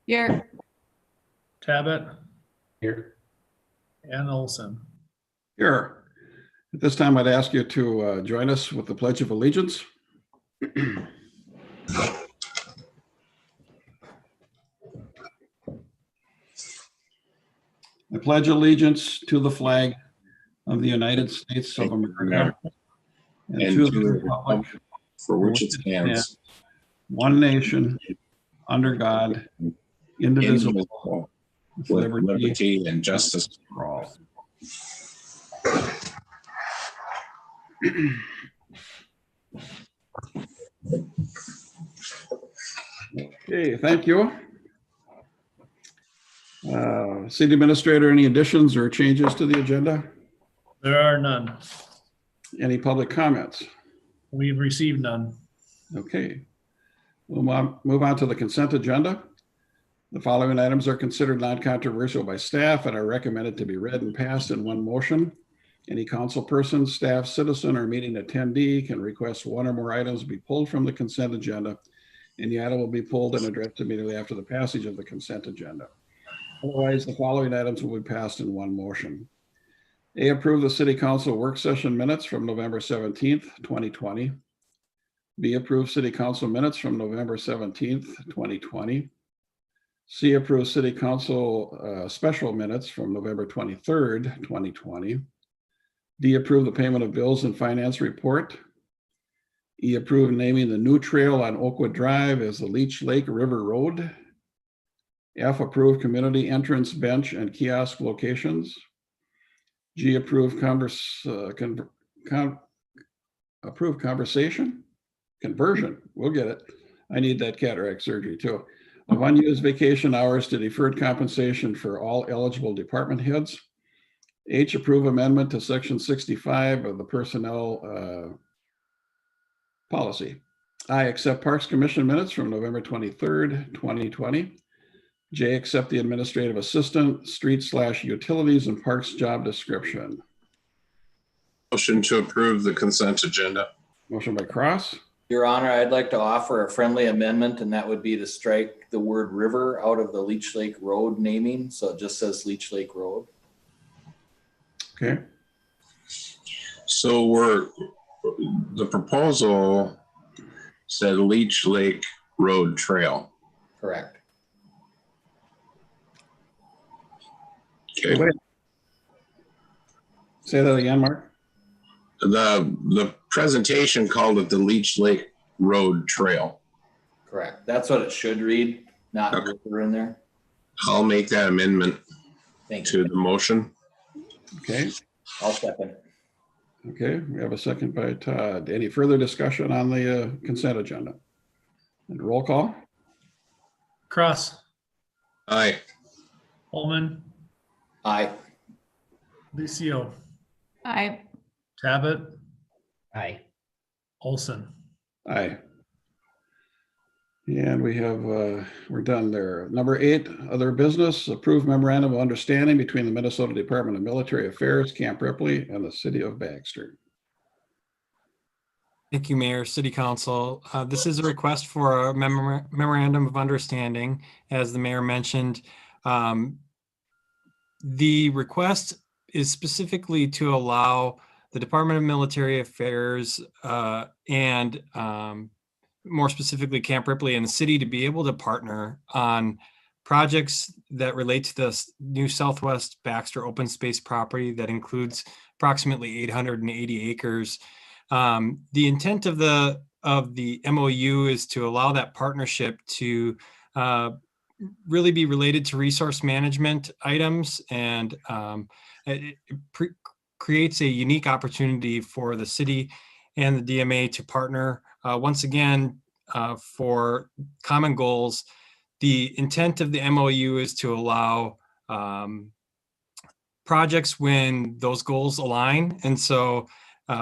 Here. Tabit, Here. and Olson. Here. At this time, I'd ask you to join us with the Pledge of Allegiance. I pledge allegiance to the flag of the United States of America and to the republic for which it stands, one nation, under God, indivisible, with with liberty liberty and justice for all. Okay, thank you. City Administrator, any additions or changes to the agenda? There are none. Any public comments? We've received none. Okay. We'll move on to the consent agenda. The following items are considered non-controversial by staff and are recommended to be read and passed in one motion. Any council person, staff, citizen, or meeting attendee can request one or more items be pulled from the consent agenda, and the item will be pulled and addressed immediately after the passage of the consent agenda. Otherwise, the following items will be passed in one motion. A, approve the city council work session minutes from November 17th, 2020. B, approve city council minutes from November 17th, 2020. C, approve city council special minutes from November 23rd, 2020. D, approve the payment of bills and finance report. E, approve naming the new trail on Oakwood Drive as the Leech Lake River Road. F, approve community entrance bench and kiosk locations. G, approve conversion. We'll get it. I need that cataract surgery too. Of unused vacation hours to deferred compensation for all eligible department heads. H, approve amendment to section 65 of the personnel policy. I, accept Parks Commission minutes from November 23rd, 2020. J, accept the administrative assistant, street/utilities and parks job description. Motion to approve the consent agenda. Motion by Cross, Your Honor, I'd like to offer a friendly amendment, and that would be to strike the word river out of the Leech Lake Road naming, so it just says Leech Lake Road. okay. So the proposal said Leech Lake Road Trail. Correct. Okay. Wait. Say that again, Mark. The presentation called it the Leech Lake Road Trail. Correct. That's what it should read, not Okay. river in there. I'll make that amendment Thank to you. the motion. Okay, I'll second. okay. We have a second by Todd. Any further discussion on the consent agenda? And roll call. Cross, Aye. Holman, Aye. Lucio, Aye. Tabit, Aye. Olson. Aye. And we have, we're done there. Number 8, other business, approved memorandum of understanding between the Minnesota Department of Military Affairs, Camp Ripley, and the city of Baxter. Thank you, Mayor, City Council. This is a request for a memorandum of understanding. As the mayor mentioned, the request is specifically to allow the Department of Military Affairs and more specifically Camp Ripley and the city to be able to partner on projects that relate to the new Southwest Baxter open space property that includes approximately 880 acres. The intent of the MOU is to allow that partnership to really be related to resource management items, and it creates a unique opportunity for the city and the DMA to partner once again for common goals. The intent of the MOU is to allow projects when those goals align, and so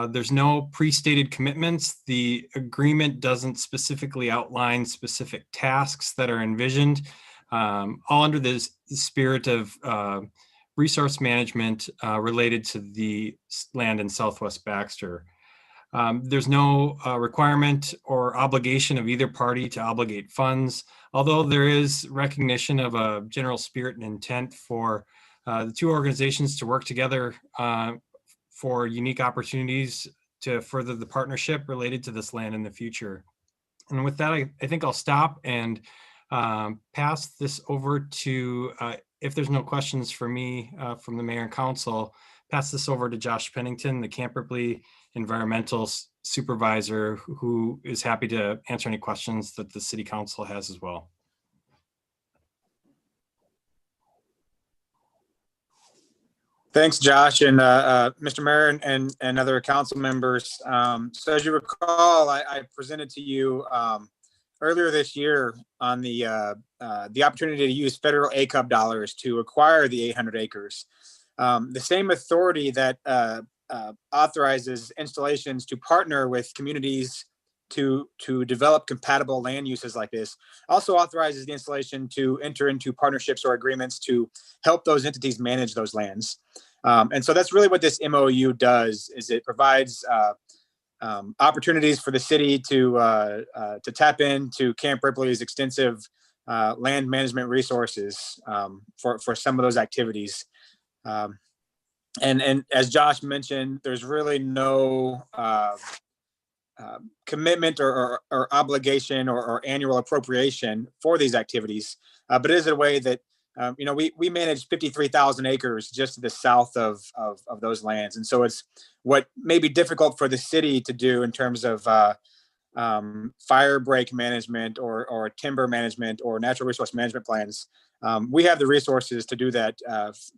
there's no pre-stated commitments. The agreement doesn't specifically outline specific tasks that are envisioned, all under the spirit of resource management related to the land in Southwest Baxter. There's no requirement or obligation of either party to obligate funds, although there is recognition of a general spirit and intent for the two organizations to work together for unique opportunities to further the partnership related to this land in the future. And with that, I think I'll stop and pass this over to, if there's no questions for me from the mayor and council, pass this over to Josh Pennington, the Camp Ripley environmental supervisor, who is happy to answer any questions that the city council has as well. Thanks, Josh, and Mr. Mayor and other council members. So as you recall, I presented to you earlier this year on the opportunity to use federal ACUP dollars to acquire the 800 acres. The same authority that authorizes installations to partner with communities to develop compatible land uses like this also authorizes the installation to enter into partnerships or agreements to help those entities manage those lands. And so that's really what this MOU does, is it provides opportunities for the city to tap into Camp Ripley's extensive land management resources for some of those activities. And as Josh mentioned, there's really no commitment or obligation or annual appropriation for these activities, but it is a way that we manage 53,000 acres just to the south of those lands. And so it's what may be difficult for the city to do in terms of fire break management or timber management or natural resource management plans. We have the resources to do that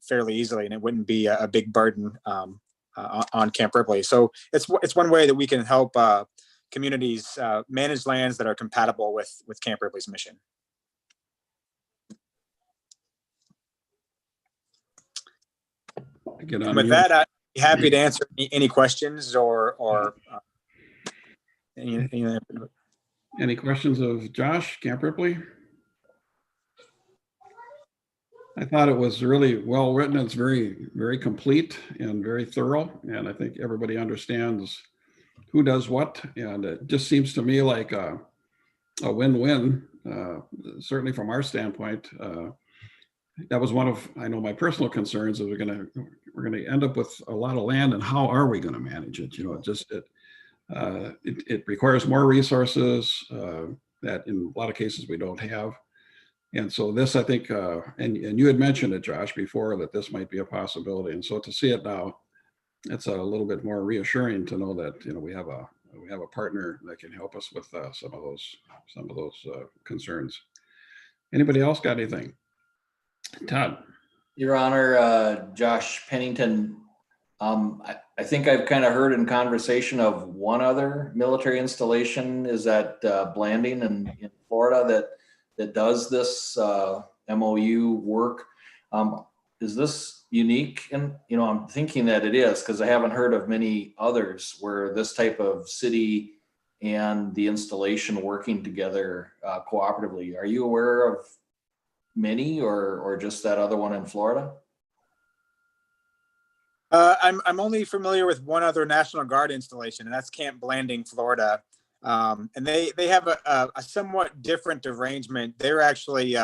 fairly easily, and it wouldn't be a big burden on Camp Ripley. So it's one way that we can help communities manage lands that are compatible with Camp Ripley's mission. With that, I'd be happy to answer any questions or Any questions of Josh, Camp Ripley? I thought it was really well written. It's very, very complete and very thorough. And I think everybody understands who does what. And it just seems to me like a win-win, certainly from our standpoint. That was one of, I know, my personal concerns, is we're going to end up with a lot of land, and how are we going to manage it? It requires more resources that in a lot of cases we don't have. And so this, I think, and you had mentioned it, Josh, before, that this might be a possibility. And so to see it now, it's a little bit more reassuring to know that we have a partner that can help us with some of those concerns. Anybody else got anything? Todd. Your Honor, Josh Pennington, I think I've kind of heard in conversation of one other military installation is at Blanding in Florida that does this MOU work. Is this unique? And I'm thinking that it is, because I haven't heard of many others where this type of city and the installation working together cooperatively. Are you aware of many, or just that other one in Florida? I'm only familiar with one other National Guard installation, and that's Camp Blanding, Florida. And they have a somewhat different arrangement. They're actually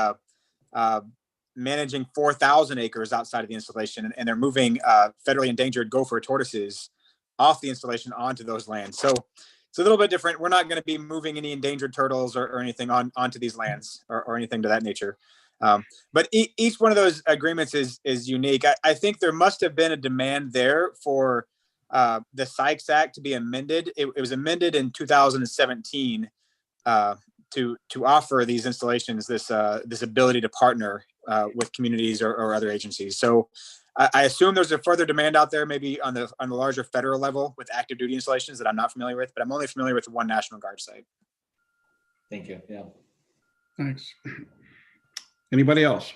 managing 4,000 acres outside of the installation, and they're moving federally endangered gopher tortoises off the installation onto those lands. So it's a little bit different. We're not going to be moving any endangered turtles or anything onto these lands or anything to that nature. But each one of those agreements is unique. I think there must have been a demand there for the Sykes Act to be amended. It was amended in 2017 to offer these installations this ability to partner with communities or other agencies. So I assume there's a further demand out there, maybe on the larger federal level with active duty installations that I'm not familiar with, but I'm only familiar with the one National Guard site. Thank you. Yeah. Thanks. Anybody else?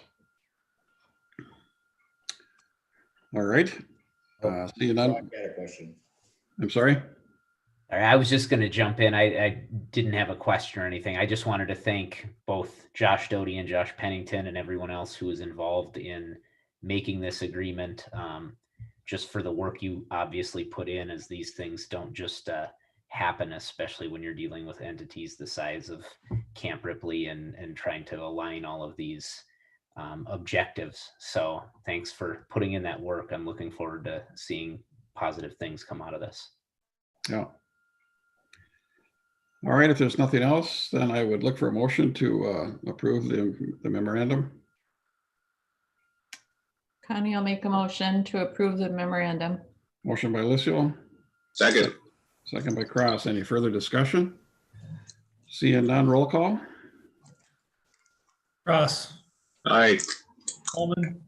All right. See you none. I got a question. I'm sorry. All right, I was just going to jump in. I didn't have a question or anything. I just wanted to thank both Josh Doty and Josh Pennington and everyone else who was involved in making this agreement, just for the work you obviously put in, as these things don't just happen, especially when you're dealing with entities the size of Camp Ripley and trying to align all of these objectives. So thanks for putting in that work. I'm looking forward to seeing positive things come out of this. Yeah. All right, if there's nothing else, then I would look for a motion to approve the memorandum. Connie, I'll make a motion to approve the memorandum. Motion by Licio, Second. second by Cross. Any further discussion? Seeing none, roll call. Cross, Aye. Holman,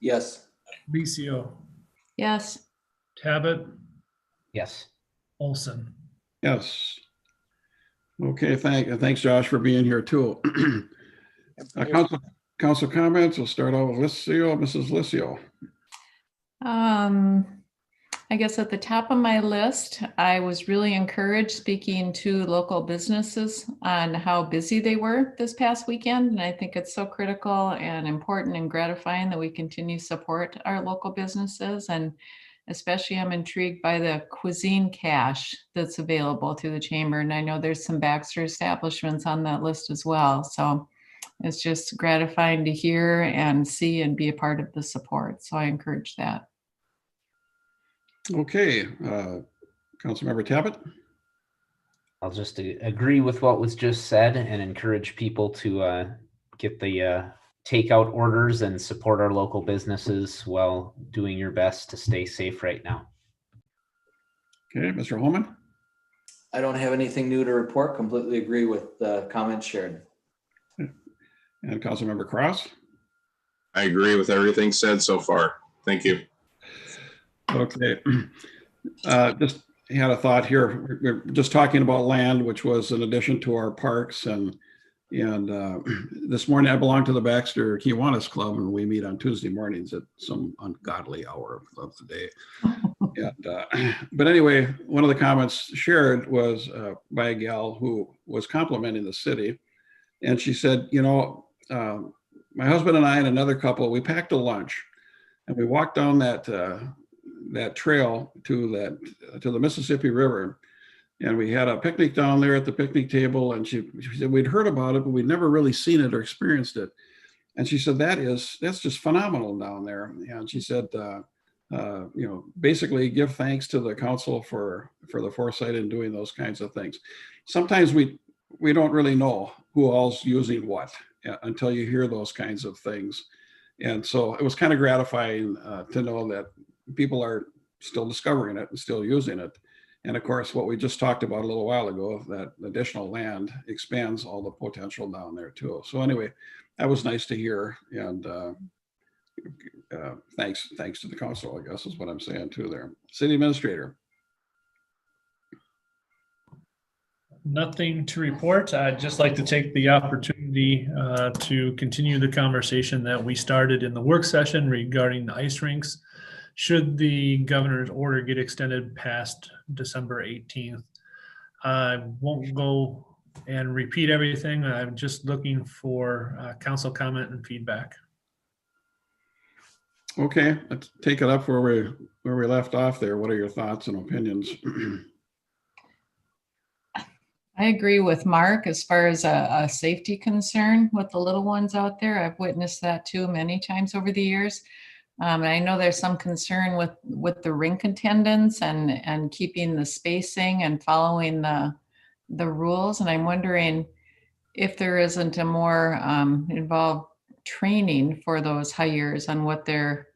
Yes. Licio, Yes, Tabit, Yes. Olson. Yes. Okay, thanks, Josh, for being here too. Council comments, we'll start out with Licio, Mrs. Licio. I guess at the top of my list, I was really encouraged speaking to local businesses on how busy they were this past weekend. And I think it's so critical and important and gratifying that we continue to support our local businesses. And especially I'm intrigued by the cuisine cache that's available through the chamber. And I know there's some Baxter establishments on that list as well. So it's just gratifying to hear and see and be a part of the support. So I encourage that. Okay, Councilmember Tabit. I'll just agree with what was just said and encourage people to get the takeout orders and support our local businesses while doing your best to stay safe right now. Okay, Mr. Holman. I don't have anything new to report. Completely agree with the comments shared. And Councilmember Cross. I agree with everything said so far. Thank you. Okay. Just had a thought here. We're just talking about land, which was an addition to our parks. And this morning I belong to the Baxter Kiwanis Club, and we meet on Tuesday mornings at some ungodly hour of the day. But anyway, one of the comments shared was by a gal who was complimenting the city. And she said, you know, my husband and I and another couple, we packed a lunch and we walked down that trail to the Mississippi River, and we had a picnic down there at the picnic table. And she said we'd heard about it, but we'd never really seen it or experienced it. And she said that's just phenomenal down there. And she said, you know, basically give thanks to the council for the foresight in doing those kinds of things. Sometimes we don't really know who all's using what until you hear those kinds of things. And so it was kind of gratifying to know that people are still discovering it and still using it. And of course, what we just talked about a little while ago, that additional land expands all the potential down there too. So anyway, that was nice to hear. And thanks to the council, I guess is what I'm saying too there. City Administrator. Nothing to report. I'd just like to take the opportunity to continue the conversation that we started in the work session regarding the ice rinks. Should the governor's order get extended past December 18th, I won't go and repeat everything. I'm just looking for council comment and feedback. Okay, let's take it up where we left off there. What are your thoughts and opinions? I agree with Mark as far as a safety concern with the little ones out there. I've witnessed that too many times over the years. And I know there's some concern with the rink attendants and keeping the spacing and following the rules. And I'm wondering if there isn't a more involved training for those hires on what their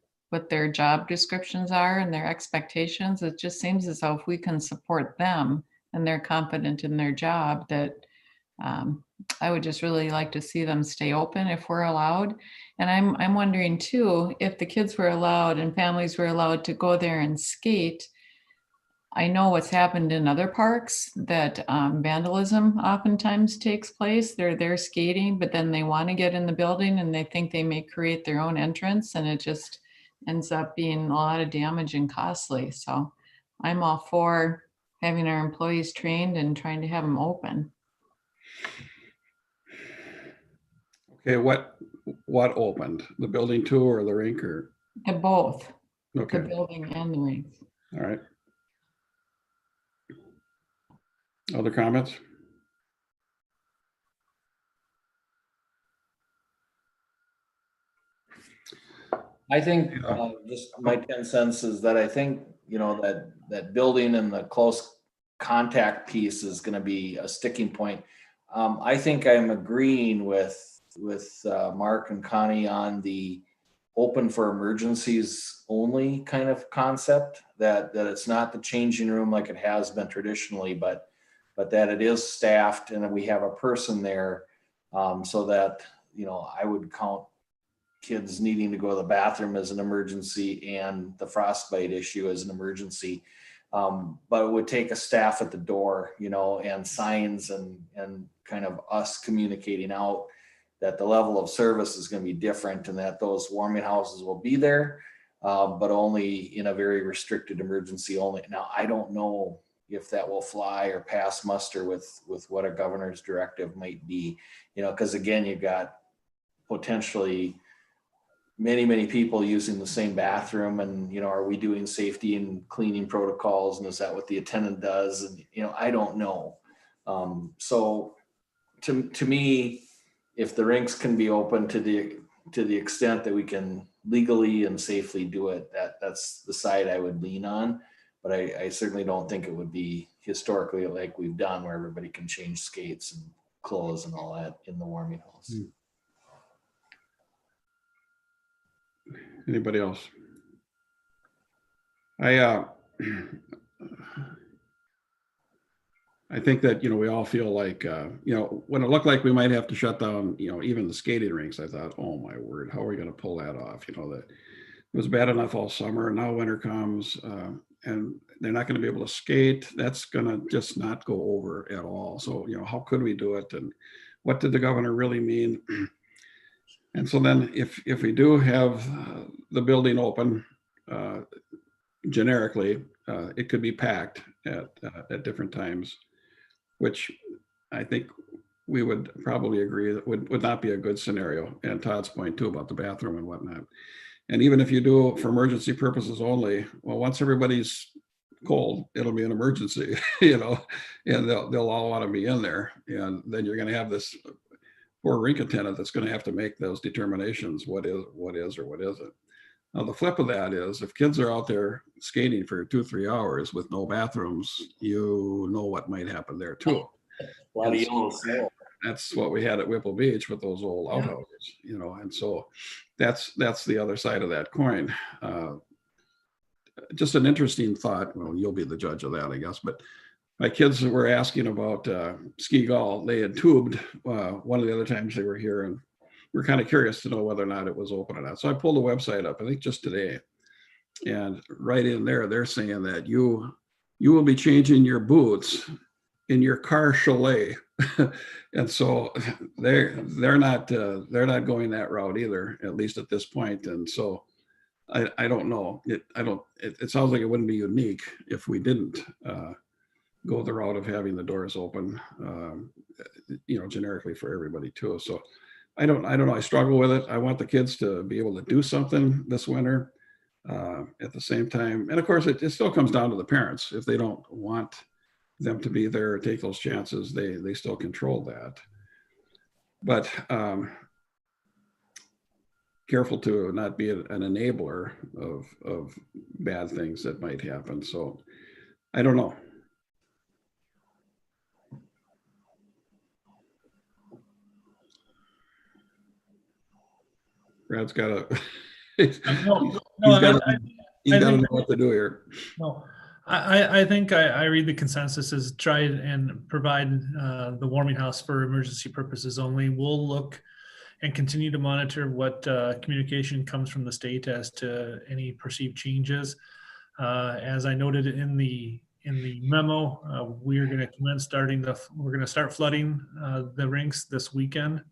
job descriptions are and their expectations. It just seems as though if we can support them and they're confident in their job, that I would just really like to see them stay open if we're allowed. And I'm wondering too, if the kids were allowed and families were allowed to go there and skate. I know what's happened in other parks that vandalism oftentimes takes place. They're there skating, but then they want to get in the building and they think they may create their own entrance, and it just ends up being a lot of damage and costly. So I'm all for having our employees trained and trying to have them open. Okay, what opened? The building too, or the rink, or? The both, Okay, the building and the rink. all right. Other comments? I think, Yeah. just my 10 cents is that I think, that building and the close contact piece is gonna be a sticking point. I think I'm agreeing with Mark and Connie on the open for emergencies only kind of concept, that it's not the changing room like it has been traditionally, but that it is staffed and that we have a person there, so that, I would count kids needing to go to the bathroom as an emergency and the frostbite issue as an emergency. But it would take a staff at the door, and signs and kind of us communicating out that the level of service is going to be different and that those warming houses will be there, but only in a very restricted emergency only. Now, I don't know if that will fly or pass muster with what a governor's directive might be, because again, you've got potentially many people using the same bathroom, and are we doing safety and cleaning protocols, and is that what the attendant does? And I don't know. So to me, if the rinks can be open to the extent that we can legally and safely do it, that's the side I would lean on. But I certainly don't think it would be historically like we've done, where everybody can change skates and clothes and all that in the warming house. Anybody else? I think that, we all feel like, when it looked like we might have to shut down, even the skating rinks, I thought, oh my word, how are we going to pull that off? That it was bad enough all summer, and now winter comes, and they're not going to be able to skate. That's going to just not go over at all. So, how could we do it? And what did the governor really mean? And so then if we do have the building open generically, it could be packed at different times, which I think we would probably agree that would not be a good scenario. And Todd's point too about the bathroom and whatnot. And even if you do it for emergency purposes only, well, once everybody's cold, it'll be an emergency, and they'll all want to be in there. And then you're going to have this poor rink attendant that's going to have to make those determinations, what is or what isn't. Now, the flip of that is, if kids are out there skating for 2-3 hours with no bathrooms, what might happen there too. A lot of yellow snow. That's what we had at Whipple Beach with those old outhouses, and so that's the other side of that coin. Just an interesting thought. Well, you'll be the judge of that, I guess, but my kids were asking about ski golf. They had tubed one of the other times they were here, and we're kind of curious to know whether or not it was open or not. So I pulled the website up, I think just today, and right in there, they're saying that you will be changing your boots in your car chalet, and so they're not going that route either, at least at this point. And so I don't know. It sounds like it wouldn't be unique if we didn't go the route of having the doors open, generically for everybody too. So I don't know. I struggle with it. I want the kids to be able to do something this winter at the same time. And of course, it still comes down to the parents. If they don't want them to be there or take those chances, they still control that. But careful to not be an enabler of bad things that might happen. So I don't know. Brad's got to. He's got to know what to do here. No, I think I read the consensus as try and provide the warming house for emergency purposes only. We'll look and continue to monitor what communication comes from the state as to any perceived changes. As I noted in the memo, we're going to start flooding the rinks this weekend.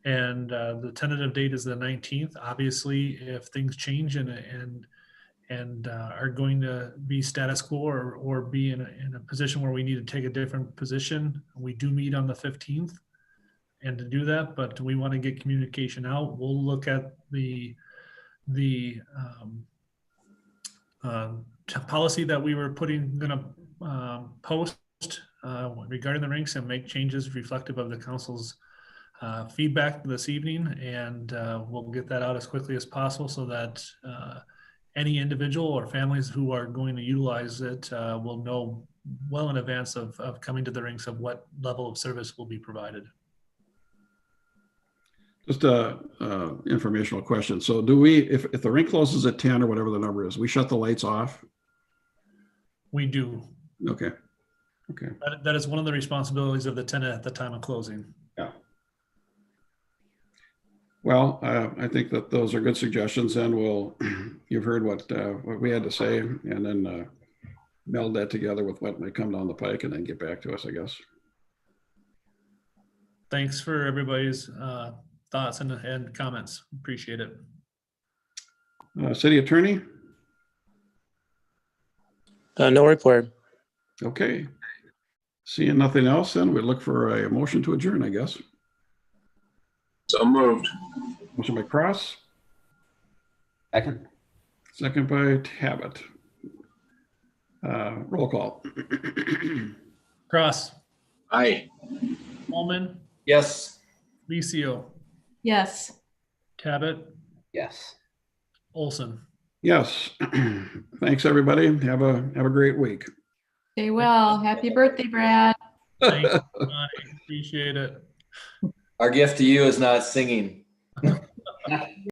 And the tentative date is the 19th. Obviously, if things change and are going to be status quo or be in a position where we need to take a different position, we do meet on the 15th. And to do that, but we want to get communication out. We'll look at the policy that we were going to post regarding the rinks and make changes reflective of the council's feedback this evening. And we'll get that out as quickly as possible so that any individual or families who are going to utilize it will know well in advance of coming to the rinks of what level of service will be provided. Just a informational question. So do we, if the rink closes at 10 or whatever the number is, we shut the lights off? We do. Okay. Okay. That is one of the responsibilities of the tenant at the time of closing. Yeah. Well, I think that those are good suggestions, and you've heard what we had to say, and then meld that together with what may come down the pike and then get back to us, I guess. Thanks for everybody's thoughts and comments. Appreciate it. City Attorney? No report. Okay. Seeing nothing else, then we look for a motion to adjourn, I guess. So moved. Motion by Cross, Second. second by Tabbitt. Roll call. Cross, Aye. Holman, Yes. Licio, Yes. Tabbitt, Yes. Olson. Yes. Thanks, everybody. Have a great week. Stay well. Happy birthday, Brad. Thanks, everybody. Appreciate it. Our gift to you is not singing.